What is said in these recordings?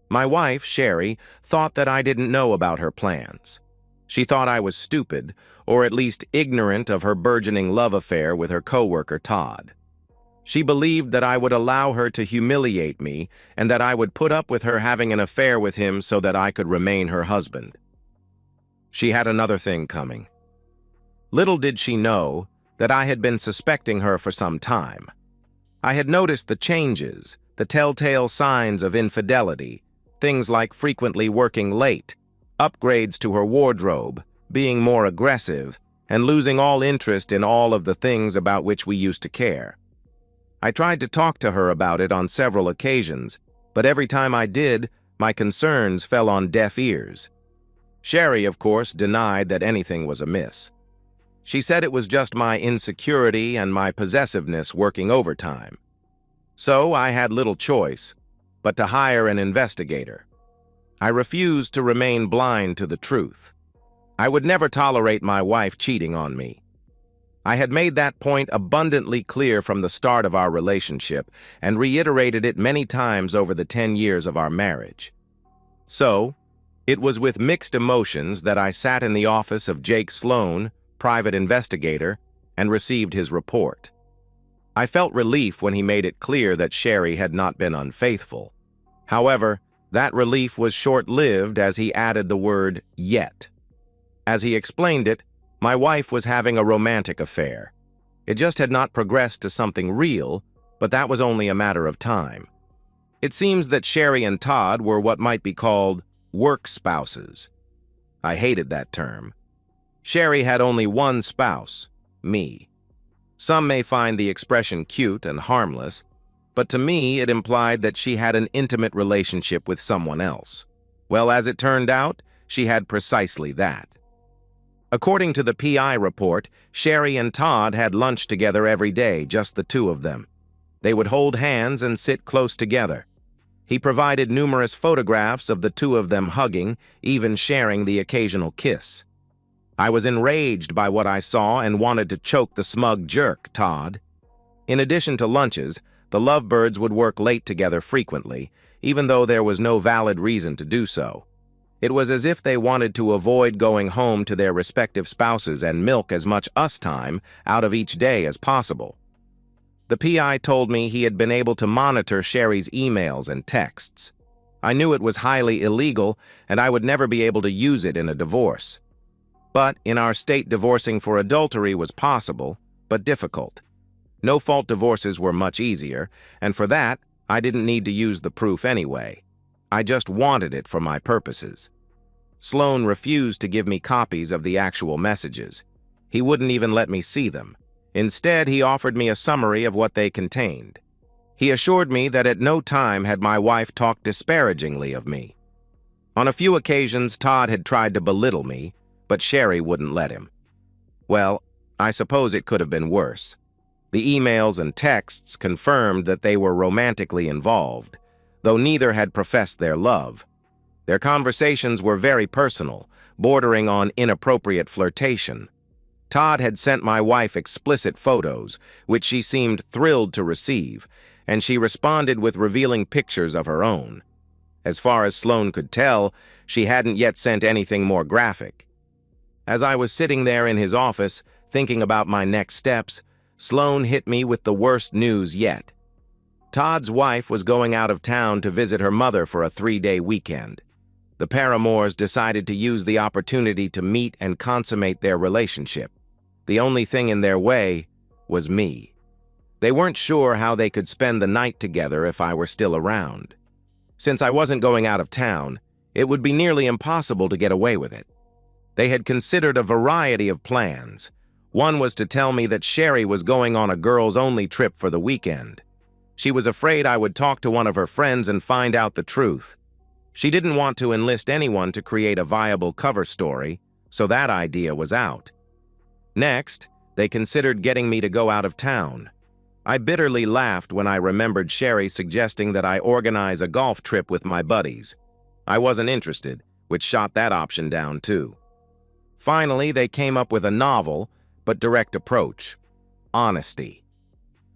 My wife, Sherry, thought that I didn't know about her plans. She thought I was stupid, or at least ignorant of her burgeoning love affair with her coworker Todd. She believed that I would allow her to humiliate me and that I would put up with her having an affair with him so that I could remain her husband. She had another thing coming. Little did she know that I had been suspecting her for some time. I had noticed the changes, the telltale signs of infidelity, things like frequently working late, upgrades to her wardrobe, being more aggressive, and losing all interest in all of the things about which we used to care. I tried to talk to her about it on several occasions, but every time I did, my concerns fell on deaf ears. Sherry, of course, denied that anything was amiss. She said it was just my insecurity and my possessiveness working overtime. So I had little choice but to hire an investigator. I refused to remain blind to the truth. I would never tolerate my wife cheating on me. I had made that point abundantly clear from the start of our relationship and reiterated it many times over the 10 years of our marriage. So, it was with mixed emotions that I sat in the office of Jake Sloan, private investigator, and received his report. I felt relief when he made it clear that Sherry had not been unfaithful. However, that relief was short-lived as he added the word yet. As he explained it, my wife was having a romantic affair. It just had not progressed to something real, but that was only a matter of time. It seems that Sherry and Todd were what might be called work spouses. I hated that term. Sherry had only one spouse, me. Some may find the expression cute and harmless, but to me it implied that she had an intimate relationship with someone else. Well, as it turned out, she had precisely that. According to the PI report, Sherry and Todd had lunch together every day, just the two of them. They would hold hands and sit close together. He provided numerous photographs of the two of them hugging, even sharing the occasional kiss. I was enraged by what I saw and wanted to choke the smug jerk, Todd. In addition to lunches, the lovebirds would work late together frequently, even though there was no valid reason to do so. It was as if they wanted to avoid going home to their respective spouses and milk as much us time out of each day as possible. The PI told me he had been able to monitor Sherry's emails and texts. I knew it was highly illegal and I would never be able to use it in a divorce. But in our state, divorcing for adultery was possible, but difficult. No-fault divorces were much easier, and for that, I didn't need to use the proof anyway. I just wanted it for my purposes. Sloan refused to give me copies of the actual messages. He wouldn't even let me see them. Instead, he offered me a summary of what they contained. He assured me that at no time had my wife talked disparagingly of me. On a few occasions, Todd had tried to belittle me, but Sherry wouldn't let him. Well, I suppose it could have been worse. The emails and texts confirmed that they were romantically involved, though neither had professed their love. Their conversations were very personal, bordering on inappropriate flirtation. Todd had sent my wife explicit photos, which she seemed thrilled to receive, and she responded with revealing pictures of her own. As far as Sloan could tell, she hadn't yet sent anything more graphic. As I was sitting there in his office, thinking about my next steps, Sloan hit me with the worst news yet. Todd's wife was going out of town to visit her mother for a 3-day weekend. The paramours decided to use the opportunity to meet and consummate their relationship. The only thing in their way was me. They weren't sure how they could spend the night together if I were still around. Since I wasn't going out of town, it would be nearly impossible to get away with it. They had considered a variety of plans. One was to tell me that Sherry was going on a girls-only trip for the weekend. She was afraid I would talk to one of her friends and find out the truth. She didn't want to enlist anyone to create a viable cover story, so that idea was out. Next, they considered getting me to go out of town. I bitterly laughed when I remembered Sherry suggesting that I organize a golf trip with my buddies. I wasn't interested, which shot that option down too. Finally, they came up with a novel, but direct approach: honesty.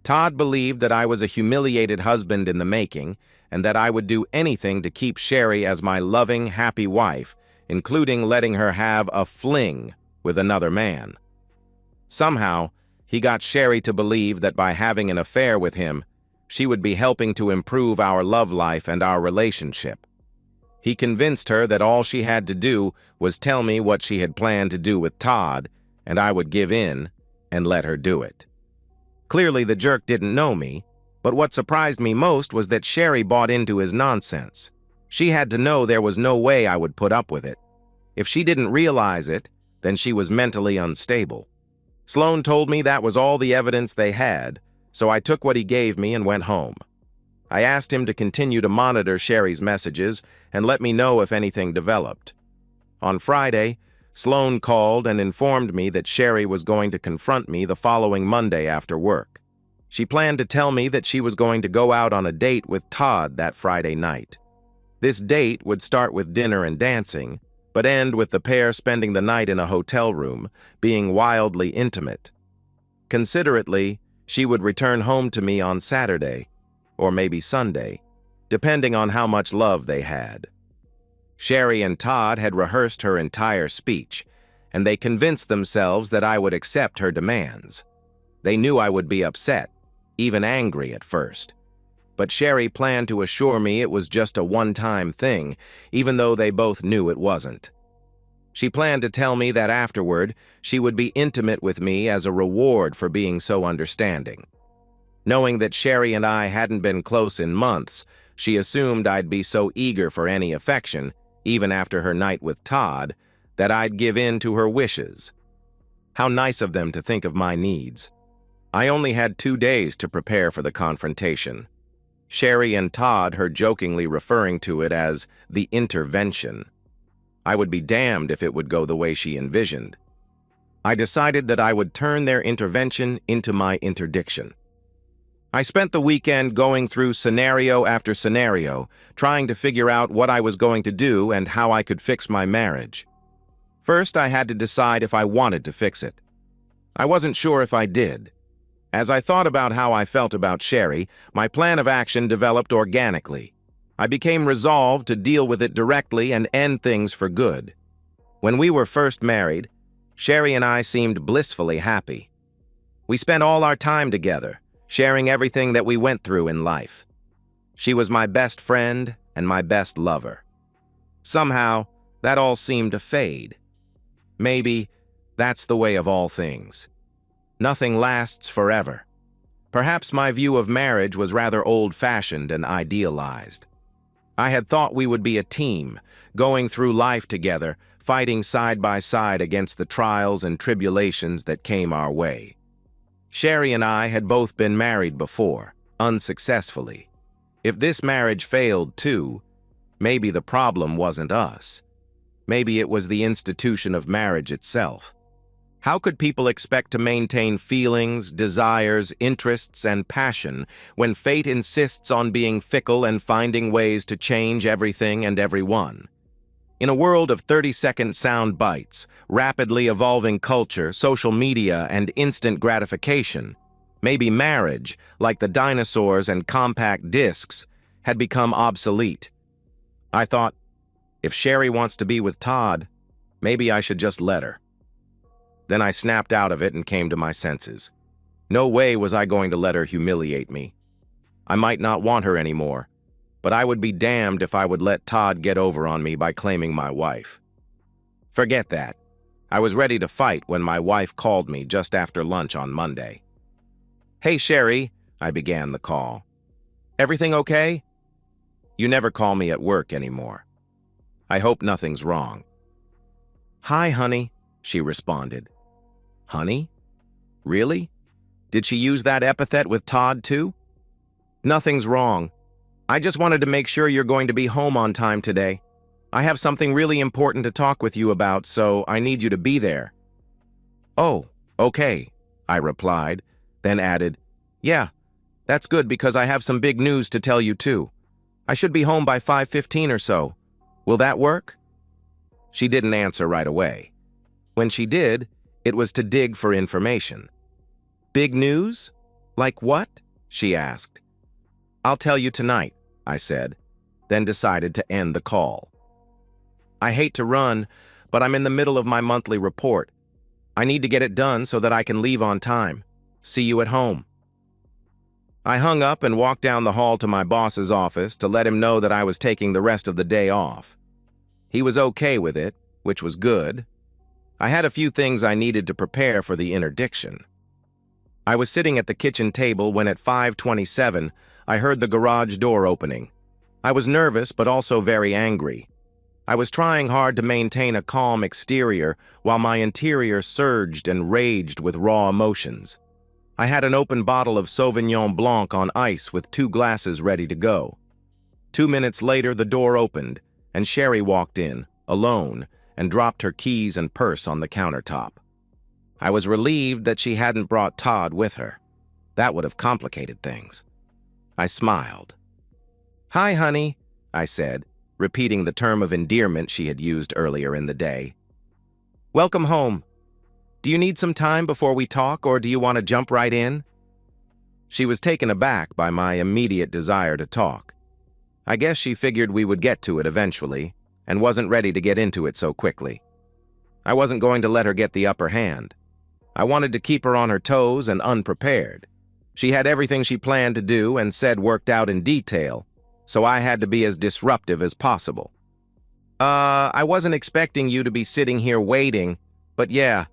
Todd believed that I was a humiliated husband in the making and that I would do anything to keep Sherry as my loving, happy wife, including letting her have a fling with another man. Somehow, he got Sherry to believe that by having an affair with him, she would be helping to improve our love life and our relationship. He convinced her that all she had to do was tell me what she had planned to do with Todd, and I would give in and let her do it. Clearly, the jerk didn't know me, but what surprised me most was that Sherry bought into his nonsense. She had to know there was no way I would put up with it. If she didn't realize it, then she was mentally unstable. Sloan told me that was all the evidence they had, so I took what he gave me and went home. I asked him to continue to monitor Sherry's messages and let me know if anything developed. On Friday, Sloan called and informed me that Sherry was going to confront me the following Monday after work. She planned to tell me that she was going to go out on a date with Todd that Friday night. This date would start with dinner and dancing, but end with the pair spending the night in a hotel room, being wildly intimate. Considerately, she would return home to me on Saturday, or maybe Sunday, depending on how much love they had. Sherry and Todd had rehearsed her entire speech, and they convinced themselves that I would accept her demands. They knew I would be upset, even angry at first. But Sherry planned to assure me it was just a one-time thing, even though they both knew it wasn't. She planned to tell me that afterward, she would be intimate with me as a reward for being so understanding. Knowing that Sherry and I hadn't been close in months, she assumed I'd be so eager for any affection, even after her night with Todd, that I'd give in to her wishes. How nice of them to think of my needs. I only had 2 days to prepare for the confrontation. Sherry and Todd heard jokingly referring to it as the intervention. I would be damned if it would go the way she envisioned. I decided that I would turn their intervention into my interdiction. I spent the weekend going through scenario after scenario, trying to figure out what I was going to do and how I could fix my marriage. First, I had to decide if I wanted to fix it. I wasn't sure if I did. As I thought about how I felt about Sherry, my plan of action developed organically. I became resolved to deal with it directly and end things for good. When we were first married, Sherry and I seemed blissfully happy. We spent all our time together, sharing everything that we went through in life. She was my best friend and my best lover. Somehow, that all seemed to fade. Maybe that's the way of all things. Nothing lasts forever. Perhaps my view of marriage was rather old-fashioned and idealized. I had thought we would be a team, going through life together, fighting side by side against the trials and tribulations that came our way. Sherry and I had both been married before, unsuccessfully. If this marriage failed too, maybe the problem wasn't us. Maybe it was the institution of marriage itself. How could people expect to maintain feelings, desires, interests, and passion when fate insists on being fickle and finding ways to change everything and everyone? In a world of 30-second sound bites, rapidly evolving culture, social media, and instant gratification, maybe marriage, like the dinosaurs and compact discs, had become obsolete. I thought, if Sherry wants to be with Todd, maybe I should just let her. Then I snapped out of it and came to my senses. No way was I going to let her humiliate me. I might not want her anymore, but I would be damned if I would let Todd get over on me by claiming my wife. Forget that. I was ready to fight when my wife called me just after lunch on Monday. "Hey, Sherry," I began the call. "Everything okay?" You never call me at work anymore. I hope nothing's wrong. "Hi, honey," she responded. Honey? Really? Did she use that epithet with Todd too? "Nothing's wrong. I just wanted to make sure you're going to be home on time today. I have something really important to talk with you about, so I need you to be there." "Oh, okay," I replied, then added, "Yeah, that's good because I have some big news to tell you too. I should be home by 5:15 or so. Will that work?" She didn't answer right away. When she did, it was to dig for information. Big news? Like what? she asked. "I'll tell you tonight," I said, then decided to end the call. "I hate to run, but I'm in the middle of my monthly report. I need to get it done so that I can leave on time. See you at home." I hung up and walked down the hall to my boss's office to let him know that I was taking the rest of the day off. He was okay with it, which was good. I had a few things I needed to prepare for the interdiction. I was sitting at the kitchen table when at 5:27, I heard the garage door opening. I was nervous but also very angry. I was trying hard to maintain a calm exterior while my interior surged and raged with raw emotions. I had an open bottle of Sauvignon Blanc on ice with 2 glasses ready to go. 2 minutes later, the door opened, and Sherry walked in, alone, and dropped her keys and purse on the countertop. I was relieved that she hadn't brought Todd with her. That would have complicated things. I smiled. "Hi, honey," I said, repeating the term of endearment she had used earlier in the day. "Welcome home. Do you need some time before we talk, or do you want to jump right in?" She was taken aback by my immediate desire to talk. I guess she figured we would get to it eventually, and wasn't ready to get into it so quickly. I wasn't going to let her get the upper hand. I wanted to keep her on her toes and unprepared. She had everything she planned to do and said worked out in detail, so I had to be as disruptive as possible. I wasn't expecting you to be sitting here waiting, but yeah,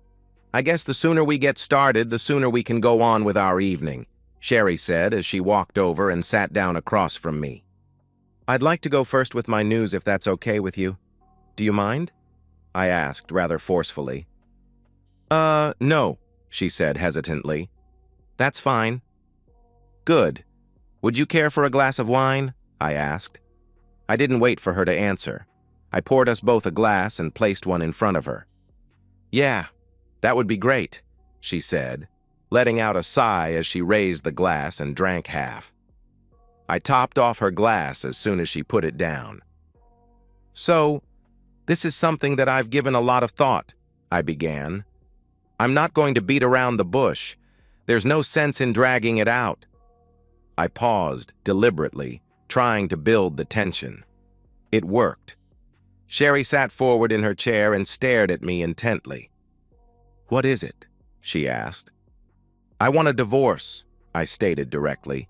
I guess the sooner we get started, the sooner we can go on with our evening," Sherry said as she walked over and sat down across from me. "I'd like to go first with my news if that's okay with you. Do you mind?" I asked rather forcefully. No," she said hesitantly. "That's fine." "Good. Would you care for a glass of wine?" I asked. I didn't wait for her to answer. I poured us both a glass and placed one in front of her. "Yeah, that would be great," she said, letting out a sigh as she raised the glass and drank half. I topped off her glass as soon as she put it down. "So, this is something that I've given a lot of thought," I began. "I'm not going to beat around the bush. There's no sense in dragging it out." I paused deliberately, trying to build the tension. It worked. Sherry sat forward in her chair and stared at me intently. "What is it?" she asked. "I want a divorce," I stated directly,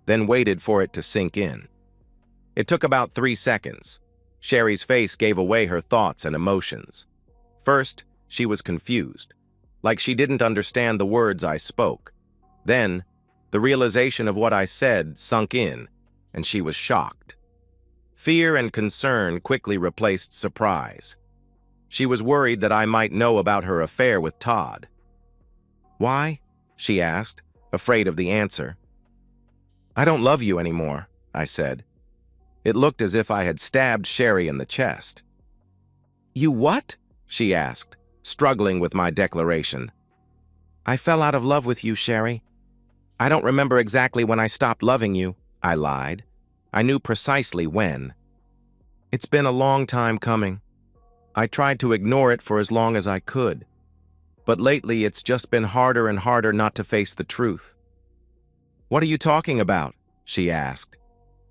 then waited for it to sink in. It took about 3 seconds. Sherry's face gave away her thoughts and emotions. First, she was confused, like she didn't understand the words I spoke. Then, the realization of what I said sunk in, and she was shocked. Fear and concern quickly replaced surprise. She was worried that I might know about her affair with Todd. "Why?" she asked, afraid of the answer. "I don't love you anymore," I said. It looked as if I had stabbed Sherry in the chest. "You what?" she asked, struggling with my declaration. "I fell out of love with you, Sherry. I don't remember exactly when I stopped loving you," I lied. I knew precisely when. "It's been a long time coming. I tried to ignore it for as long as I could. But lately it's just been harder and harder not to face the truth." "What are you talking about?" she asked.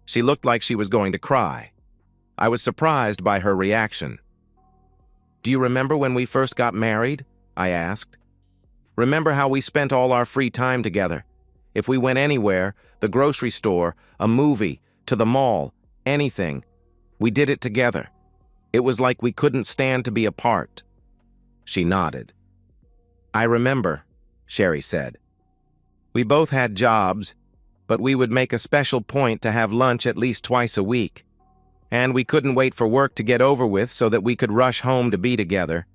She looked like she was going to cry. I was surprised by her reaction. "Do you remember when we first got married?" I asked. "Remember how we spent all our free time together? If we went anywhere, the grocery store, a movie, to the mall, anything, we did it together. It was like we couldn't stand to be apart." She nodded. "I remember," Sherry said. "We both had jobs, but we would make a special point to have lunch at least twice a week. And we couldn't wait for work to get over with so that we could rush home to be together.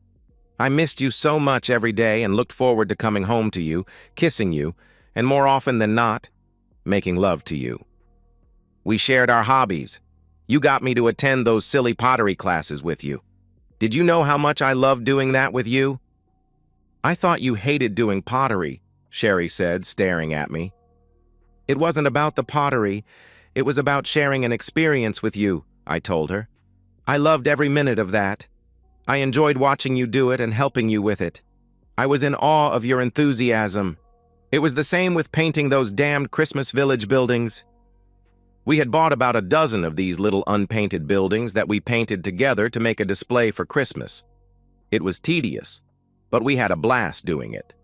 I missed you so much every day and looked forward to coming home to you, kissing you, and more often than not, making love to you. We shared our hobbies. You got me to attend those silly pottery classes with you. Did you know how much I loved doing that with you?" "I thought you hated doing pottery," Sherry said, staring at me. "It wasn't about the pottery. It was about sharing an experience with you," I told her. "I loved every minute of that. I enjoyed watching you do it and helping you with it. I was in awe of your enthusiasm." It was the same with painting those damned Christmas Village buildings. We had bought about a dozen of these little unpainted buildings that we painted together to make a display for Christmas. It was tedious, but we had a blast doing it.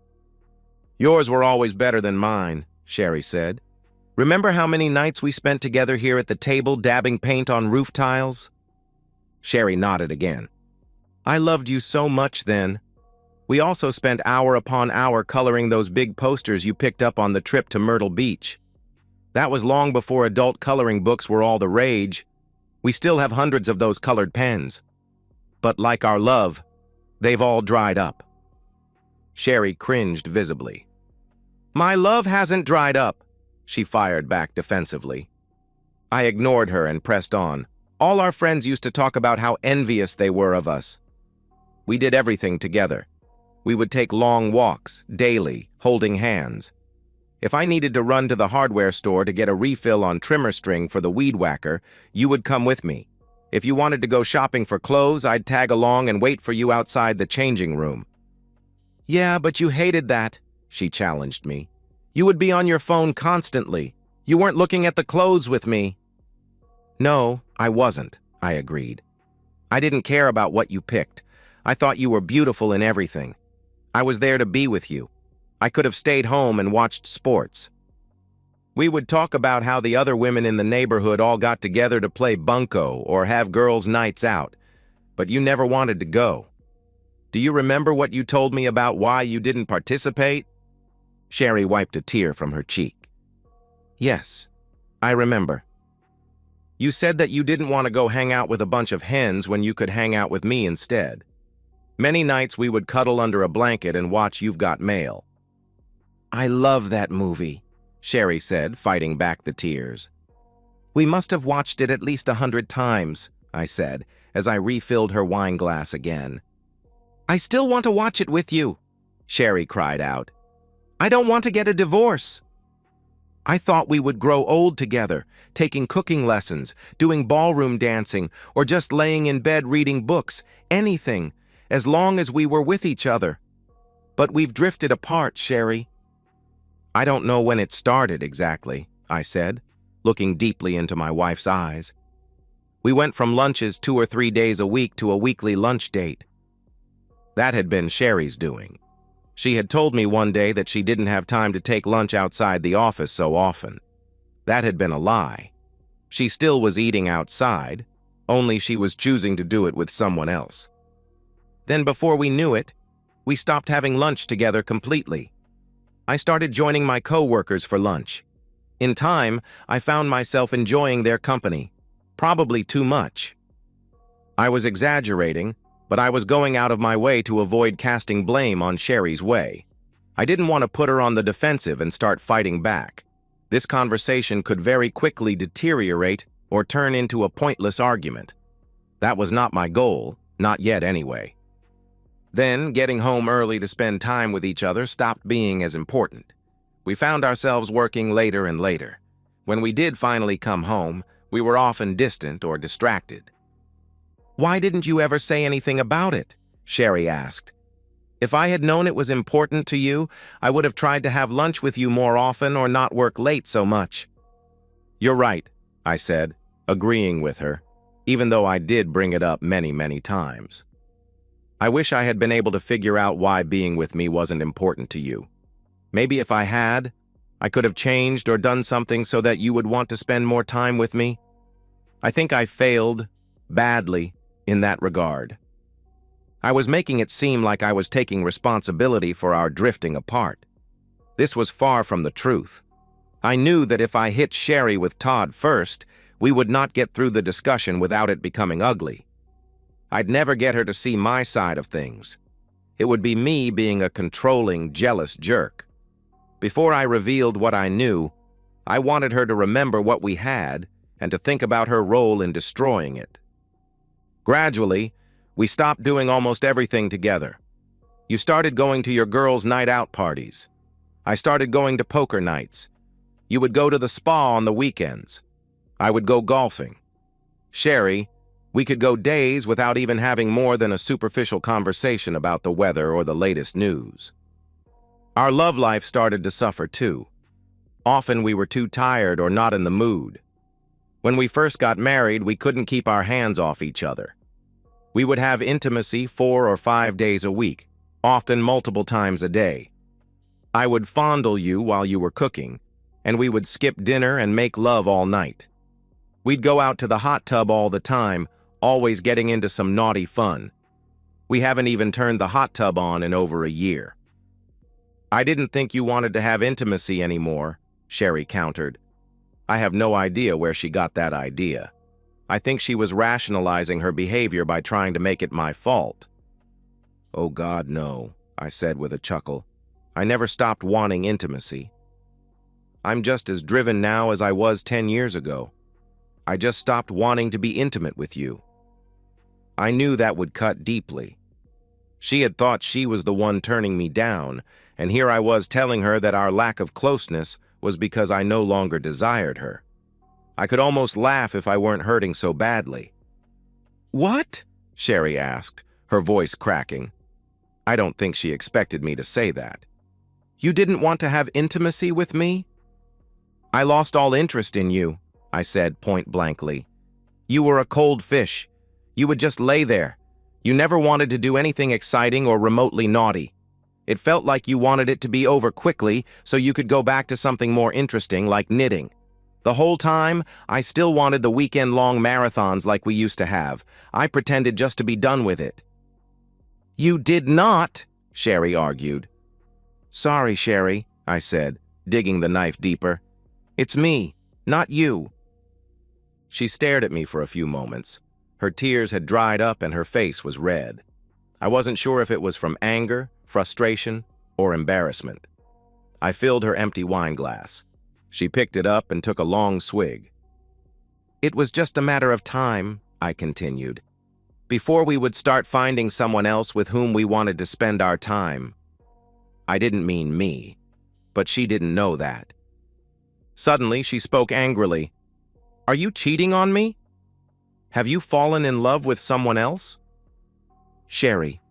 Yours were always better than mine, Sherry said. Remember how many nights we spent together here at the table dabbing paint on roof tiles? Sherry nodded again. I loved you so much then. We also spent hour upon hour coloring those big posters you picked up on the trip to Myrtle Beach. That was long before adult coloring books were all the rage. We still have hundreds of those colored pens. But like our love, they've all dried up. Sherry cringed visibly. My love hasn't dried up, she fired back defensively. I ignored her and pressed on. All our friends used to talk about how envious they were of us. We did everything together. We would take long walks, daily, holding hands. If I needed to run to the hardware store to get a refill on trimmer string for the weed whacker, you would come with me. If you wanted to go shopping for clothes, I'd tag along and wait for you outside the changing room. Yeah, but you hated that, she challenged me. You would be on your phone constantly. You weren't looking at the clothes with me. No, I wasn't, I agreed. I didn't care about what you picked. I thought you were beautiful in everything. I was there to be with you. I could have stayed home and watched sports. We would talk about how the other women in the neighborhood all got together to play bunco or have girls' nights out, but you never wanted to go. Do you remember what you told me about why you didn't participate? Sherry wiped a tear from her cheek. Yes, I remember. You said that you didn't want to go hang out with a bunch of hens when you could hang out with me instead. Many nights we would cuddle under a blanket and watch You've Got Mail. I love that movie, Sherry said, fighting back the tears. We must have watched it at least 100 times, I said, as I refilled her wine glass again. I still want to watch it with you, Sherry cried out. I don't want to get a divorce. I thought we would grow old together, taking cooking lessons, doing ballroom dancing, or just laying in bed reading books, anything, as long as we were with each other. But we've drifted apart, Sherry. I don't know when it started exactly, I said, looking deeply into my wife's eyes. We went from lunches 2 or 3 days a week to a weekly lunch date. That had been Sherry's doing. She had told me one day that she didn't have time to take lunch outside the office so often. That had been a lie. She still was eating outside, only she was choosing to do it with someone else. Then before we knew it, we stopped having lunch together completely. I started joining my co-workers for lunch. In time, I found myself enjoying their company, probably too much. I was exaggerating, but I was going out of my way to avoid casting blame on Sherry's way. I didn't want to put her on the defensive and start fighting back. This conversation could very quickly deteriorate or turn into a pointless argument. That was not my goal, not yet anyway. Then, getting home early to spend time with each other stopped being as important. We found ourselves working later and later. When we did finally come home, we were often distant or distracted. Why didn't you ever say anything about it? Sherry asked. If I had known it was important to you, I would have tried to have lunch with you more often or not work late so much. You're right, I said, agreeing with her, even though I did bring it up many, many times. I wish I had been able to figure out why being with me wasn't important to you. Maybe if I had, I could have changed or done something so that you would want to spend more time with me. I think I failed, badly, in that regard. I was making it seem like I was taking responsibility for our drifting apart. This was far from the truth. I knew that if I hit Sherry with Todd first, we would not get through the discussion without it becoming ugly. I'd never get her to see my side of things. It would be me being a controlling, jealous jerk. Before I revealed what I knew, I wanted her to remember what we had and to think about her role in destroying it. Gradually, we stopped doing almost everything together. You started going to your girls' night out parties. I started going to poker nights. You would go to the spa on the weekends. I would go golfing. Sherry, we could go days without even having more than a superficial conversation about the weather or the latest news. Our love life started to suffer too. Often we were too tired or not in the mood. When we first got married, we couldn't keep our hands off each other. We would have intimacy 4 or 5 days a week, often multiple times a day. I would fondle you while you were cooking, and we would skip dinner and make love all night. We'd go out to the hot tub all the time, always getting into some naughty fun. We haven't even turned the hot tub on in over a year. I didn't think you wanted to have intimacy anymore, Sherry countered. I have no idea where she got that idea. I think she was rationalizing her behavior by trying to make it my fault. Oh God, no, I said with a chuckle. I never stopped wanting intimacy. I'm just as driven now as I was 10 years ago. I just stopped wanting to be intimate with you. I knew that would cut deeply. She had thought she was the one turning me down, and here I was telling her that our lack of closeness was because I no longer desired her. I could almost laugh if I weren't hurting so badly. What? Sherry asked, her voice cracking. I don't think she expected me to say that. You didn't want to have intimacy with me? I lost all interest in you, I said point-blankly. You were a cold fish. You would just lay there. You never wanted to do anything exciting or remotely naughty. It felt like you wanted it to be over quickly so you could go back to something more interesting like knitting. The whole time, I still wanted the weekend-long marathons like we used to have. I pretended just to be done with it. You did not, Sherry argued. Sorry, Sherry, I said, digging the knife deeper. It's me, not you. She stared at me for a few moments. Her tears had dried up and her face was red. I wasn't sure if it was from anger, frustration, or embarrassment. I filled her empty wine glass. She picked it up and took a long swig. It was just a matter of time, I continued, before we would start finding someone else with whom we wanted to spend our time. I didn't mean me, but she didn't know that. Suddenly, she spoke angrily. Are you cheating on me? Have you fallen in love with someone else? Sherry,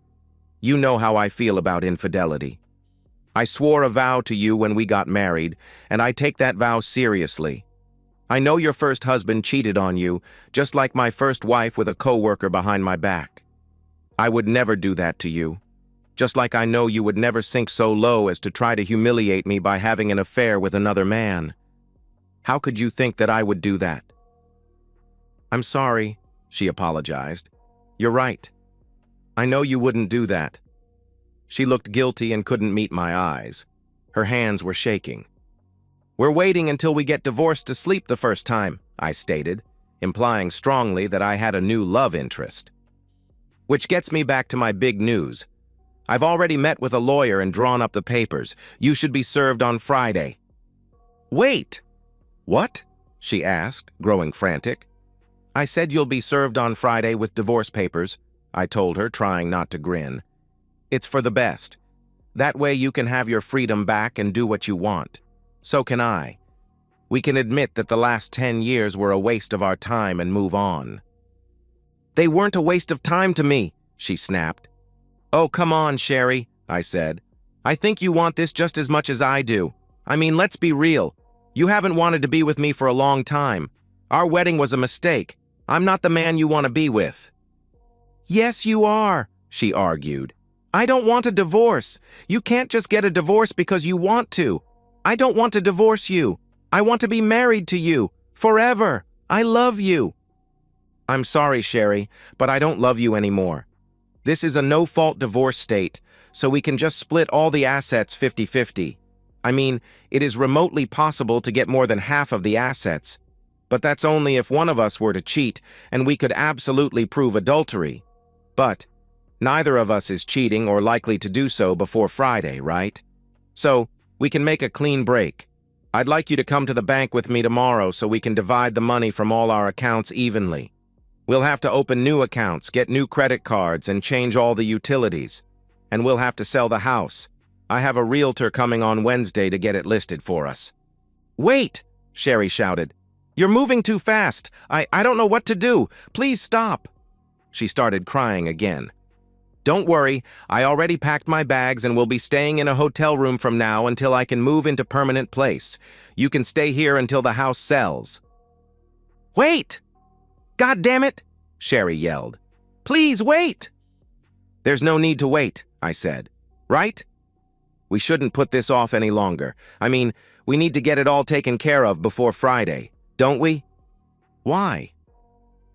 you know how I feel about infidelity. I swore a vow to you when we got married, and I take that vow seriously. I know your first husband cheated on you, just like my first wife with a coworker behind my back. I would never do that to you, just like I know you would never sink so low as to try to humiliate me by having an affair with another man. How could you think that I would do that? I'm sorry, she apologized. You're right. I know you wouldn't do that. She looked guilty and couldn't meet my eyes. Her hands were shaking. We're waiting until we get divorced to sleep the first time, I stated, implying strongly that I had a new love interest. Which gets me back to my big news. I've already met with a lawyer and drawn up the papers. You should be served on Friday. Wait! What? She asked, growing frantic. I said you'll be served on Friday with divorce papers, I told her, trying not to grin. It's for the best. That way you can have your freedom back and do what you want. So can I. We can admit that the last 10 years were a waste of our time and move on. They weren't a waste of time to me, she snapped. Oh, come on, Sherry, I said. I think you want this just as much as I do. I mean, let's be real. You haven't wanted to be with me for a long time. Our wedding was a mistake. I'm not the man you want to be with. Yes, you are, she argued. I don't want a divorce. You can't just get a divorce because you want to. I don't want to divorce you. I want to be married to you. Forever. I love you. I'm sorry, Sherry, but I don't love you anymore. This is a no-fault divorce state, so we can just split all the assets 50-50. I mean, it is remotely possible to get more than half of the assets. But that's only if one of us were to cheat, and we could absolutely prove adultery. But neither of us is cheating or likely to do so before Friday, right? So, we can make a clean break. I'd like you to come to the bank with me tomorrow so we can divide the money from all our accounts evenly. We'll have to open new accounts, get new credit cards, and change all the utilities. And we'll have to sell the house. I have a realtor coming on Wednesday to get it listed for us. Wait, Sherry shouted. You're moving too fast. I don't know what to do. Please stop. She started crying again. Don't worry, I already packed my bags and will be staying in a hotel room from now until I can move into permanent place. You can stay here until the house sells." "Wait! God damn it!" Sherry yelled. "Please wait!" "There's no need to wait," I said. "Right? We shouldn't put this off any longer. I mean, we need to get it all taken care of before Friday, don't we?" "Why?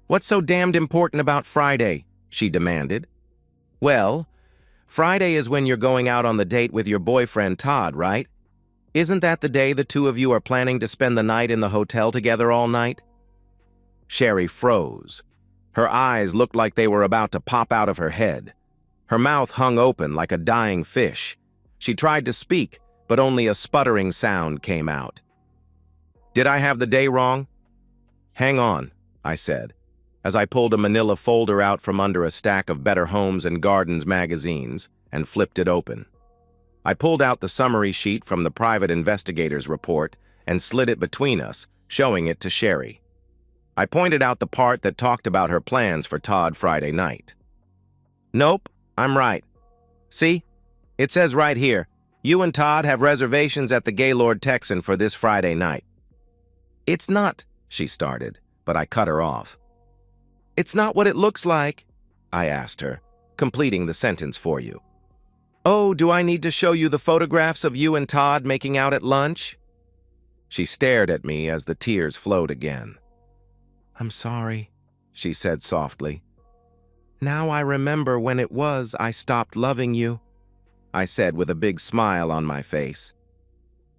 What's so damned important about Friday?" she demanded. "Well, Friday is when you're going out on the date with your boyfriend Todd, right? Isn't that the day the two of you are planning to spend the night in the hotel together all night?" Sherry froze. Her eyes looked like they were about to pop out of her head. Her mouth hung open like a dying fish. She tried to speak, but only a sputtering sound came out. "Did I have the day wrong?" "Hang on," I said, as I pulled a manila folder out from under a stack of Better Homes and Gardens magazines and flipped it open. I pulled out the summary sheet from the private investigator's report and slid it between us, showing it to Sherry. I pointed out the part that talked about her plans for Todd Friday night. "Nope, I'm right. See? It says right here, you and Todd have reservations at the Gaylord Texan for this Friday night." "It's not," she started, but I cut her off. "It's not what it looks like," I asked her, completing the sentence for you. "Oh, do I need to show you the photographs of you and Todd making out at lunch?" She stared at me as the tears flowed again. "I'm sorry," she said softly. "Now I remember when it was I stopped loving you," I said with a big smile on my face.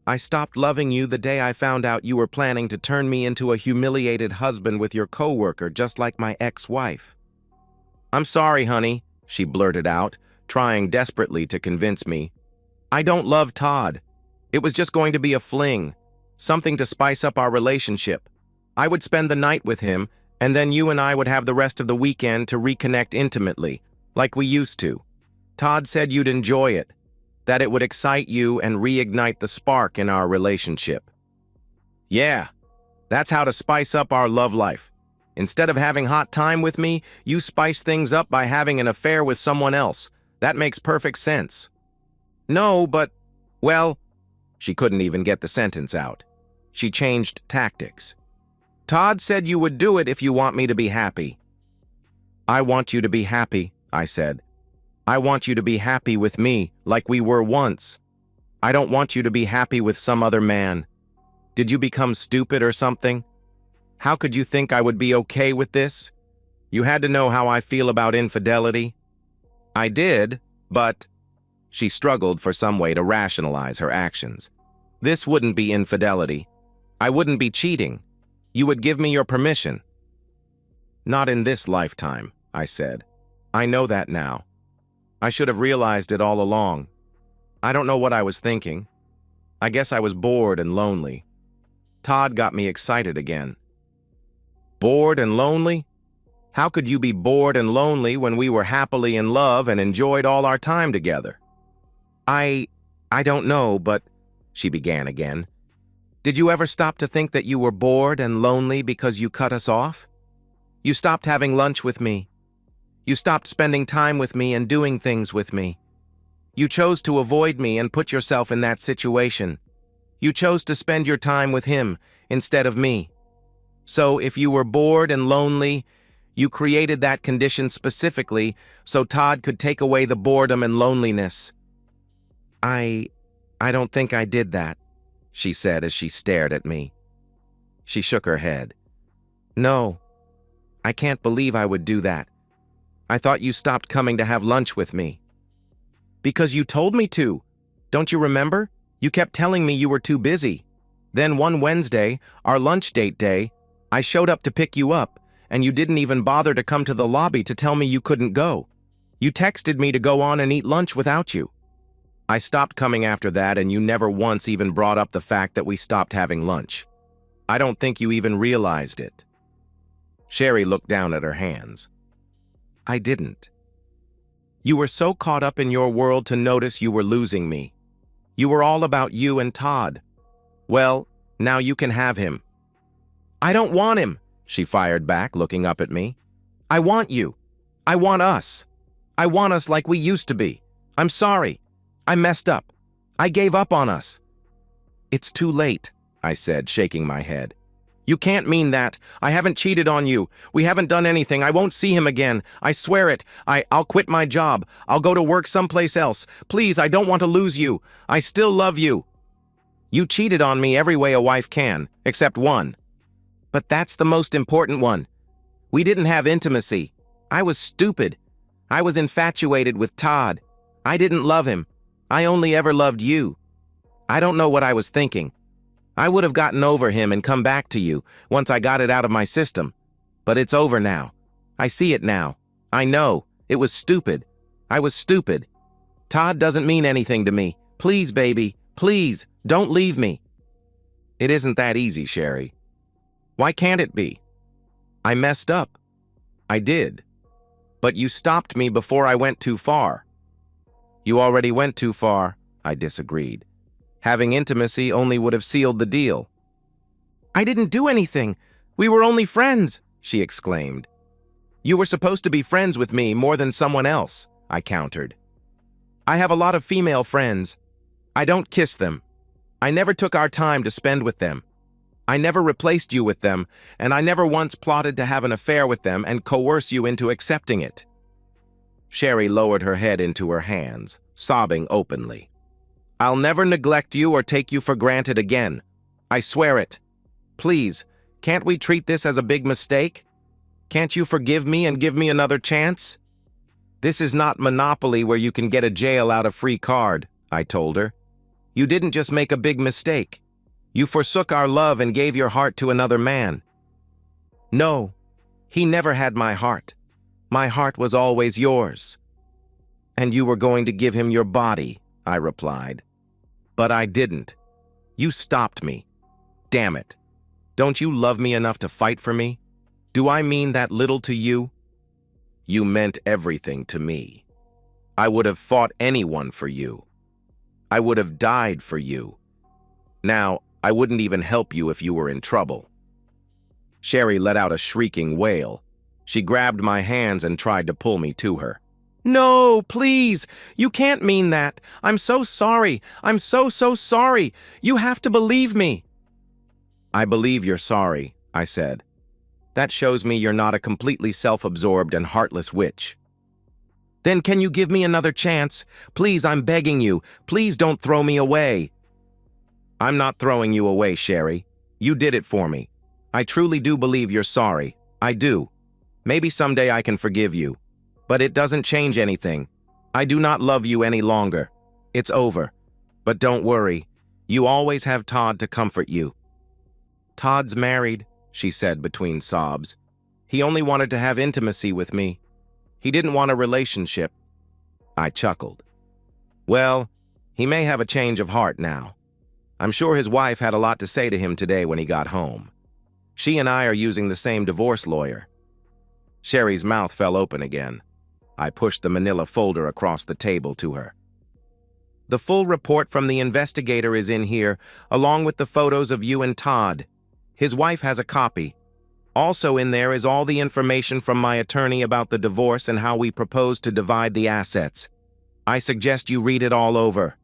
"I stopped loving you the day I found out you were planning to turn me into a humiliated husband with your coworker just like my ex-wife." "I'm sorry, honey," she blurted out, trying desperately to convince me. "I don't love Todd. It was just going to be a fling, something to spice up our relationship. I would spend the night with him, and then you and I would have the rest of the weekend to reconnect intimately, like we used to. Todd said you'd enjoy it, that it would excite you and reignite the spark in our relationship." "Yeah, that's how to spice up our love life. Instead of having hot time with me, you spice things up by having an affair with someone else. That makes perfect sense." "No, but, well," she couldn't even get the sentence out. She changed tactics. "Todd said you would do it if you want me to be happy." "I want you to be happy," I said. "I want you to be happy with me, like we were once. I don't want you to be happy with some other man. Did you become stupid or something? How could you think I would be okay with this? You had to know how I feel about infidelity." "I did, but—" She struggled for some way to rationalize her actions. "This wouldn't be infidelity. I wouldn't be cheating. You would give me your permission." "Not in this lifetime," I said. "I know that now. I should have realized it all along. I don't know what I was thinking. I guess I was bored and lonely. Todd got me excited again." "Bored and lonely? How could you be bored and lonely when we were happily in love and enjoyed all our time together?" I don't know, but," she began again. "Did you ever stop to think that you were bored and lonely because you cut us off? You stopped having lunch with me. You stopped spending time with me and doing things with me. You chose to avoid me and put yourself in that situation. You chose to spend your time with him instead of me. So if you were bored and lonely, you created that condition specifically so Todd could take away the boredom and loneliness." I don't think I did that," she said as she stared at me. She shook her head. "No, I can't believe I would do that. I thought you stopped coming to have lunch with me." "Because you told me to. Don't you remember? You kept telling me you were too busy. Then one Wednesday, our lunch date day, I showed up to pick you up, and you didn't even bother to come to the lobby to tell me you couldn't go. You texted me to go on and eat lunch without you. I stopped coming after that, and you never once even brought up the fact that we stopped having lunch. I don't think you even realized it." Sherry looked down at her hands. "I didn't. You were so caught up in your world to notice you were losing me. You were all about you and Todd. Well, now you can have him." "I don't want him," she fired back, looking up at me. "I want you. I want us. I want us like we used to be. I'm sorry. I messed up. I gave up on us." "It's too late," I said, shaking my head. "You can't mean that. I haven't cheated on you. We haven't done anything. I won't see him again. I swear it. I'll quit my job. I'll go to work someplace else. Please, I don't want to lose you. I still love you." "You cheated on me every way a wife can, except one. But that's the most important one. We didn't have intimacy. I was stupid. I was infatuated with Todd. I didn't love him. I only ever loved you. I don't know what I was thinking. I would have gotten over him and come back to you once I got it out of my system. But it's over now. I see it now. I know. It was stupid. I was stupid. Todd doesn't mean anything to me. Please, baby. Please, don't leave me." "It isn't that easy, Sherry. Why can't it be? I messed up. I did. But you stopped me before I went too far." "You already went too far," I disagreed. "Having intimacy only would have sealed the deal." "I didn't do anything. We were only friends," she exclaimed. "You were supposed to be friends with me more than someone else," I countered. "I have a lot of female friends. I don't kiss them. I never took our time to spend with them. I never replaced you with them, and I never once plotted to have an affair with them and coerce you into accepting it." Sherry lowered her head into her hands, sobbing openly. "I'll never neglect you or take you for granted again. I swear it. Please, can't we treat this as a big mistake? Can't you forgive me and give me another chance? This is not Monopoly where you can get a jail out of free card," I told her. "You didn't just make a big mistake. You forsook our love and gave your heart to another man." "No, he never had my heart. My heart was always yours." "And you were going to give him your body," I replied. "But I didn't. You stopped me. Damn it. Don't you love me enough to fight for me? Do I mean that little to you?" "You meant everything to me. I would have fought anyone for you. I would have died for you. Now, I wouldn't even help you if you were in trouble." Sherry let out a shrieking wail. She grabbed my hands and tried to pull me to her. "No, please! You can't mean that! I'm so sorry! I'm so sorry! You have to believe me!" "I believe you're sorry," I said. "That shows me you're not a completely self-absorbed and heartless witch." "Then can you give me another chance? Please, I'm begging you. Please don't throw me away." "I'm not throwing you away, Sherry. You did it for me. I truly do believe you're sorry. I do. Maybe someday I can forgive you. But it doesn't change anything. I do not love you any longer. It's over. But don't worry. You always have Todd to comfort you." "Todd's married," she said between sobs. "He only wanted to have intimacy with me. He didn't want a relationship." I chuckled. "Well, he may have a change of heart now. I'm sure his wife had a lot to say to him today when he got home. She and I are using the same divorce lawyer." Sherry's mouth fell open again. I pushed the manila folder across the table to her. "The full report from the investigator is in here, along with the photos of you and Todd. His wife has a copy. Also in there is all the information from my attorney about the divorce and how we propose to divide the assets. I suggest you read it all over."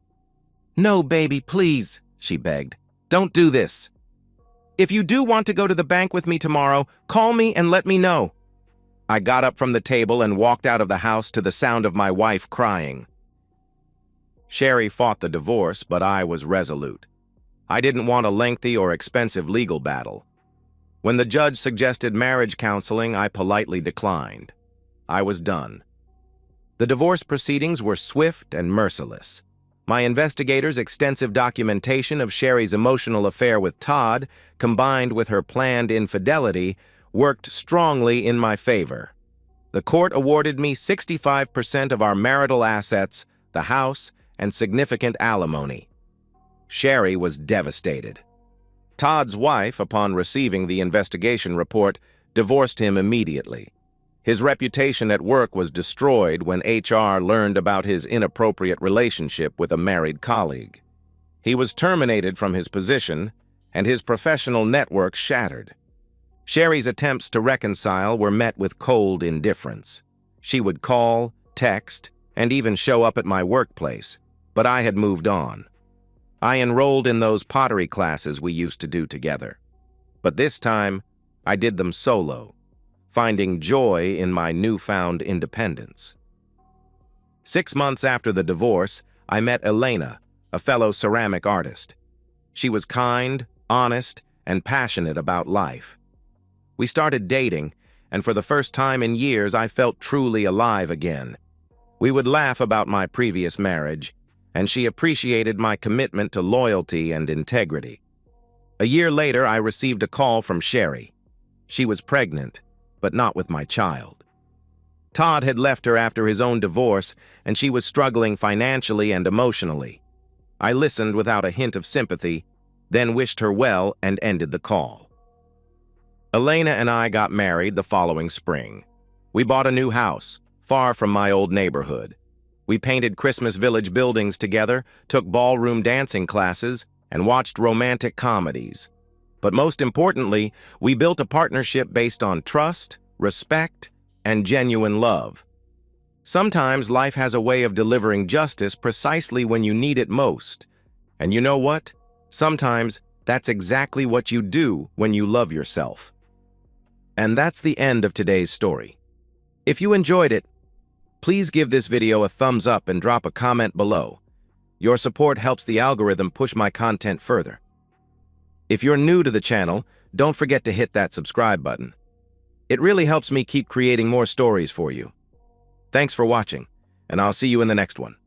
"No, baby, please," she begged. "Don't do this. If you do want to go to the bank with me tomorrow, call me and let me know." I got up from the table and walked out of the house to the sound of my wife crying. Sherry fought the divorce, but I was resolute. I didn't want a lengthy or expensive legal battle. When the judge suggested marriage counseling, I politely declined. I was done. The divorce proceedings were swift and merciless. My investigators' extensive documentation of Sherry's emotional affair with Todd, combined with her planned infidelity, worked strongly in my favor. The court awarded me 65% of our marital assets, the house, and significant alimony. Sherry was devastated. Todd's wife, upon receiving the investigation report, divorced him immediately. His reputation at work was destroyed when HR learned about his inappropriate relationship with a married colleague. He was terminated from his position, and his professional network shattered. Sherry's attempts to reconcile were met with cold indifference. She would call, text, and even show up at my workplace, but I had moved on. I enrolled in those pottery classes we used to do together. But this time, I did them solo, finding joy in my newfound independence. 6 months after the divorce, I met Elena, a fellow ceramic artist. She was kind, honest, and passionate about life. We started dating, and for the first time in years, I felt truly alive again. We would laugh about my previous marriage, and she appreciated my commitment to loyalty and integrity. A year later, I received a call from Sherry. She was pregnant, but not with my child. Todd had left her after his own divorce, and she was struggling financially and emotionally. I listened without a hint of sympathy, then wished her well and ended the call. Elena and I got married the following spring. We bought a new house, far from my old neighborhood. We painted Christmas Village buildings together, took ballroom dancing classes, and watched romantic comedies. But most importantly, we built a partnership based on trust, respect, and genuine love. Sometimes life has a way of delivering justice precisely when you need it most. And you know what? Sometimes that's exactly what you do when you love yourself. And that's the end of today's story. If you enjoyed it, please give this video a thumbs up and drop a comment below. Your support helps the algorithm push my content further. If you're new to the channel, don't forget to hit that subscribe button. It really helps me keep creating more stories for you. Thanks for watching, and I'll see you in the next one.